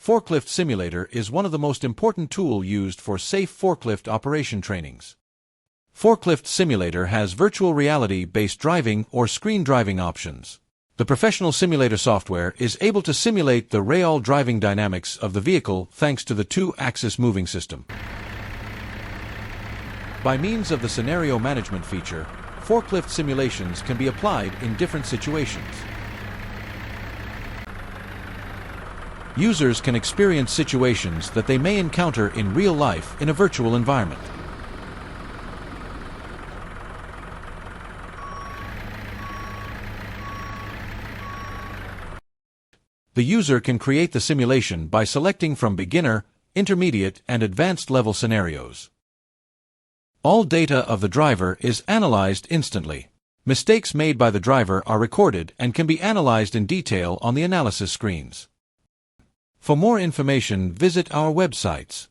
Forklift Simulator is one of the most important tools used for safe forklift operation trainings. Forklift Simulator has virtual reality-based driving or screen driving options. The professional simulator software is able to simulate the real driving dynamics of the vehicle thanks to the two-axis moving system. By means of the scenario management feature, forklift simulations can be applied in different situations. Users can experience situations that they may encounter in real life in a virtual environment. The user can create the simulation by selecting from beginner, intermediate, and advanced level scenarios. All data of the driver is analyzed instantly. Mistakes made by the driver are recorded and can be analyzed in detail on the analysis screens. For more information, visit our websites.